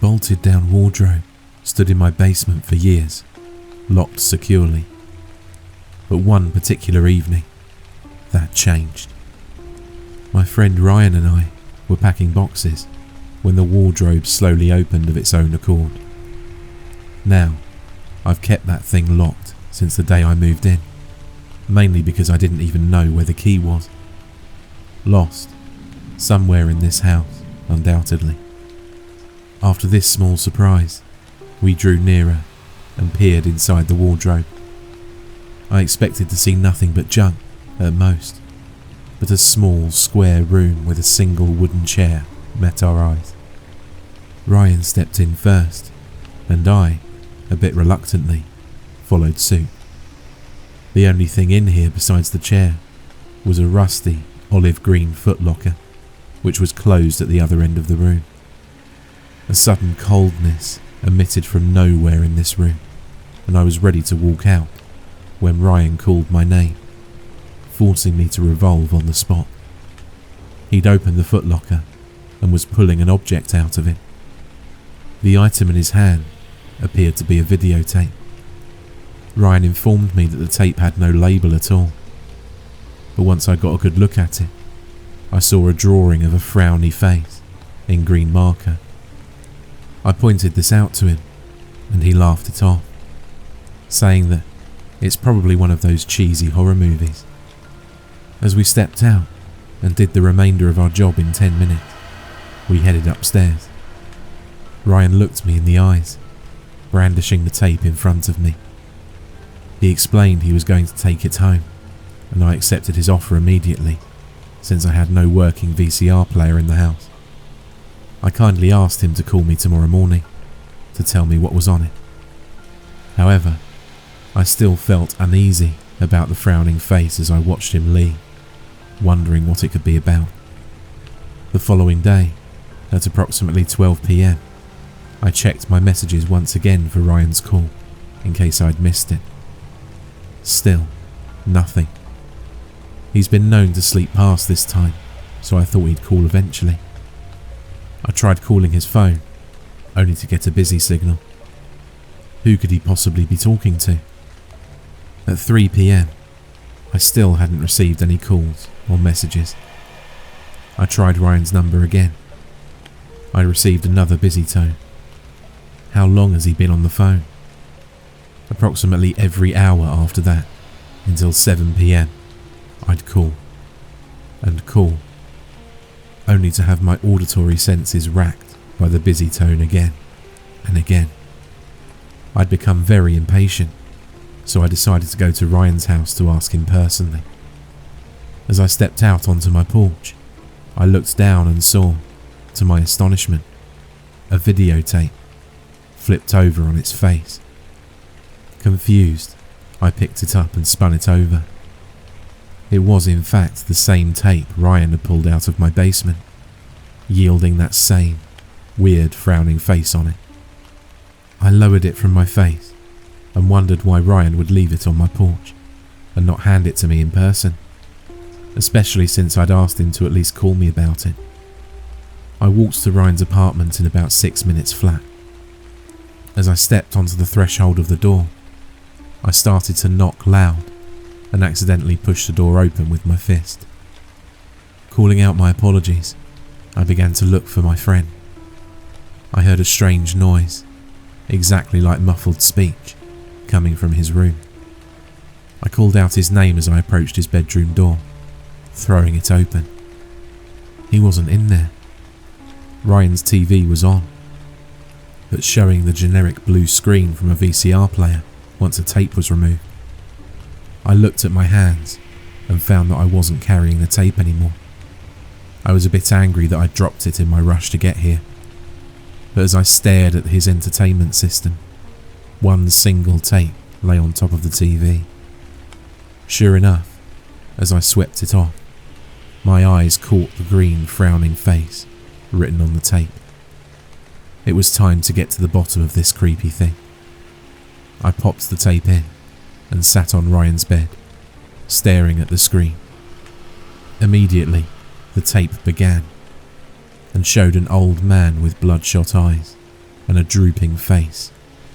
bolted down wardrobe stood in my basement for years, locked securely. But one particular evening, that changed. My friend Ryan and I were packing boxes when the wardrobe slowly opened of its own accord. Now, I've kept that thing locked since the day I moved in, mainly because I didn't even know where the key was. Lost, somewhere in this house, undoubtedly. After this small surprise, we drew nearer and peered inside the wardrobe. I expected to see nothing but junk, at most, but a small, square room with a single wooden chair met our eyes. Ryan stepped in first, and I, a bit reluctantly, followed suit. The only thing in here besides the chair was a rusty, olive-green footlocker, which was closed at the other end of the room. A sudden coldness emitted from nowhere in this room, and I was ready to walk out when Ryan called my name, forcing me to revolve on the spot. He'd opened the footlocker and was pulling an object out of it. The item in his hand appeared to be a videotape. Ryan informed me that the tape had no label at all, but once I got a good look at it, I saw a drawing of a frowny face in green marker. I pointed this out to him, and he laughed it off, saying that it's probably one of those cheesy horror movies. As we stepped out and did the remainder of our job in 10 minutes, we headed upstairs. Ryan looked me in the eyes, brandishing the tape in front of me. He explained he was going to take it home, and I accepted his offer immediately, since I had no working VCR player in the house. I kindly asked him to call me tomorrow morning to tell me what was on it. However, I still felt uneasy about the frowning face as I watched him leave, wondering what it could be about. The following day, at approximately 12 p.m, I checked my messages once again for Ryan's call, in case I'd missed it. Still, nothing. He's been known to sleep past this time, so I thought he'd call eventually. I tried calling his phone, only to get a busy signal. Who could he possibly be talking to? At 3 p.m, I still hadn't received any calls or messages. I tried Ryan's number again. I received another busy tone. How long has he been on the phone? Approximately every hour after that, until 7 p.m, I'd call and call, only to have my auditory senses racked by the busy tone again and again. I'd become very impatient, so I decided to go to Ryan's house to ask him personally. As I stepped out onto my porch, I looked down and saw, to my astonishment, a videotape flipped over on its face. Confused, I picked it up and spun it over. It was in fact the same tape Ryan had pulled out of my basement, yielding that same weird frowning face on it. I lowered it from my face and wondered why Ryan would leave it on my porch and not hand it to me in person, especially since I'd asked him to at least call me about it. I walked to Ryan's apartment in about 6 minutes flat. As I stepped onto the threshold of the door, I started to knock loud and accidentally pushed the door open with my fist. Calling out my apologies, I began to look for my friend. I heard a strange noise, exactly like muffled speech, coming from his room. I called out his name as I approached his bedroom door, throwing it open. He wasn't in there. Ryan's TV was on, but showing the generic blue screen from a VCR player once a tape was removed. I looked at my hands and found that I wasn't carrying the tape anymore. I was a bit angry that I'd dropped it in my rush to get here, but as I stared at his entertainment system, one single tape lay on top of the TV. Sure enough, as I swept it off, my eyes caught the green frowning face written on the tape. It was time to get to the bottom of this creepy thing. I popped the tape in and sat on Ryan's bed, staring at the screen. Immediately, the tape began and showed an old man with bloodshot eyes and a drooping face,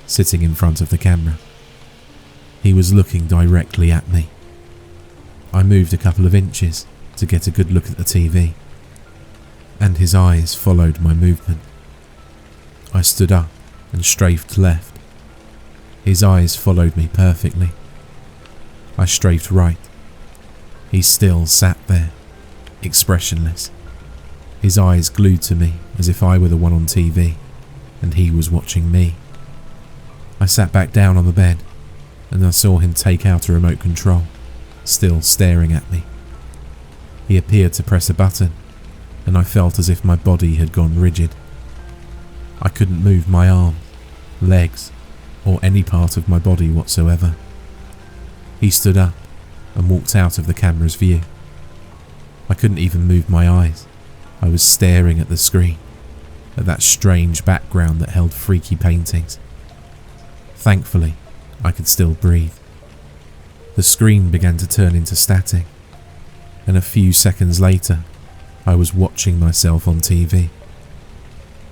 sitting in front of the camera. He was looking directly at me. I moved a couple of inches to get a good look at the TV, and his eyes followed my movement. I stood up and strafed left. His eyes followed me perfectly. I strafed right. He still sat there, expressionless, his eyes glued to me as if I were the one on TV and he was watching me. I sat back down on the bed and I saw him take out a remote control, still staring at me. He appeared to press a button and I felt as if my body had gone rigid. I couldn't move my arms, legs, or any part of my body whatsoever. He stood up and walked out of the camera's view. I couldn't even move my eyes. I was staring at the screen, at that strange background that held freaky paintings. Thankfully, I could still breathe. The screen began to turn into static, and a few seconds later, I was watching myself on TV.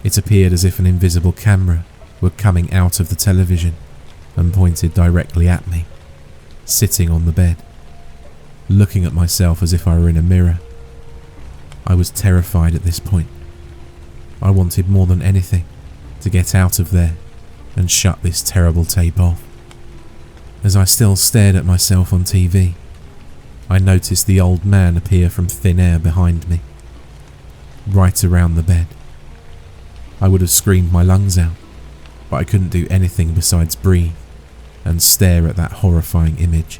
It appeared as if an invisible camera were coming out of the television and pointed directly at me, sitting on the bed, looking at myself as if I were in a mirror. I was terrified at this point. I wanted more than anything to get out of there and shut this terrible tape off. As I still stared at myself on TV, I noticed the old man appear from thin air behind me, right around the bed. I would have screamed my lungs out, but I couldn't do anything besides breathe and stare at that horrifying image.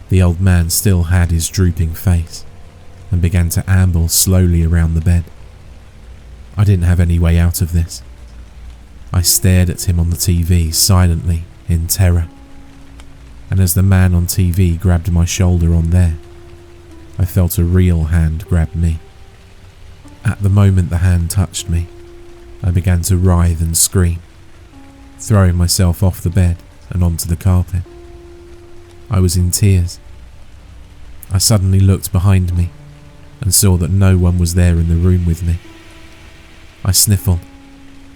The old man still had his drooping face and began to amble slowly around the bed. I didn't have any way out of this. I stared at him on the TV silently in terror, and as the man on TV grabbed my shoulder on there, I felt a real hand grab me. At the moment the hand touched me, I began to writhe and scream, throwing myself off the bed and onto the carpet. I was in tears. I suddenly looked behind me and saw that no one was there in the room with me. I sniffled,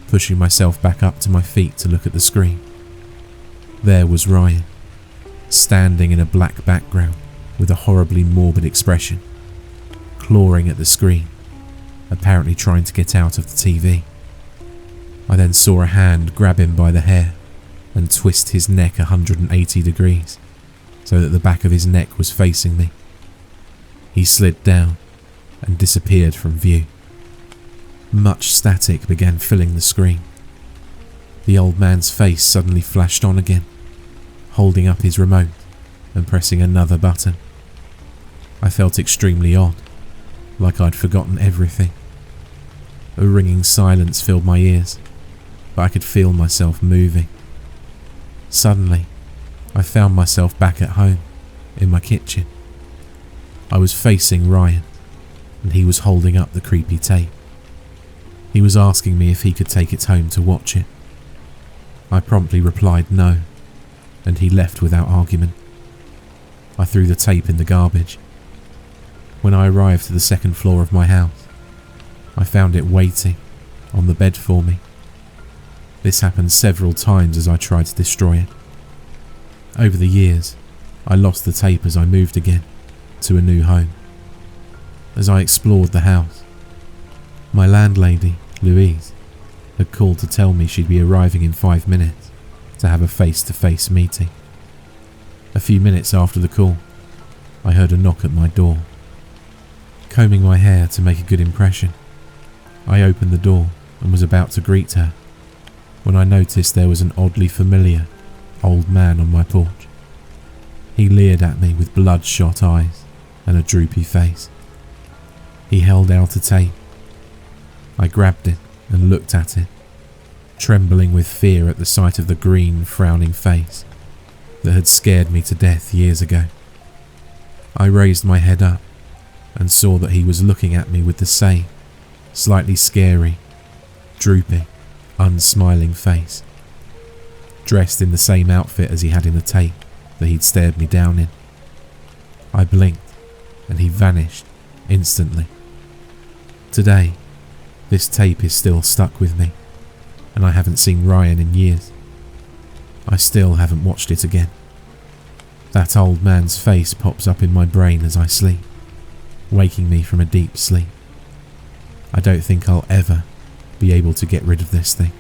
pushing myself back up to my feet to look at the screen. There was Ryan, standing in a black background with a horribly morbid expression, clawing at the screen, apparently trying to get out of the TV. I then saw a hand grab him by the hair and twist his neck 180 degrees so that the back of his neck was facing me. He slid down and disappeared from view. Much static began filling the screen. The old man's face suddenly flashed on again, holding up his remote and pressing another button. I felt extremely odd, like I'd forgotten everything. A ringing silence filled my ears, but I could feel myself moving. Suddenly, I found myself back at home, in my kitchen. I was facing Ryan, and he was holding up the creepy tape. He was asking me if he could take it home to watch it. I promptly replied no, and he left without argument. I threw the tape in the garbage. When I arrived to the second floor of my house, I found it waiting on the bed for me. This happened several times as I tried to destroy it. Over the years, I lost the tape as I moved again to a new home. As I explored the house, my landlady, Louise, had called to tell me she'd be arriving in 5 minutes to have a face-to-face meeting. A few minutes after the call, I heard a knock at my door. Combing my hair to make a good impression, I opened the door and was about to greet her when I noticed there was an oddly familiar old man on my porch. He leered at me with bloodshot eyes and a droopy face. He held out a tape. I grabbed it and looked at it, trembling with fear at the sight of the green, frowning face that had scared me to death years ago. I raised my head up and saw that he was looking at me with the same, slightly scary, drooping, unsmiling face, dressed in the same outfit as he had in the tape that he'd stared me down in. I blinked and he vanished instantly. Today, this tape is still stuck with me, and I haven't seen Ryan in years. I still haven't watched it again. That old man's face pops up in my brain as I sleep, waking me from a deep sleep. I don't think I'll ever be able to get rid of this thing.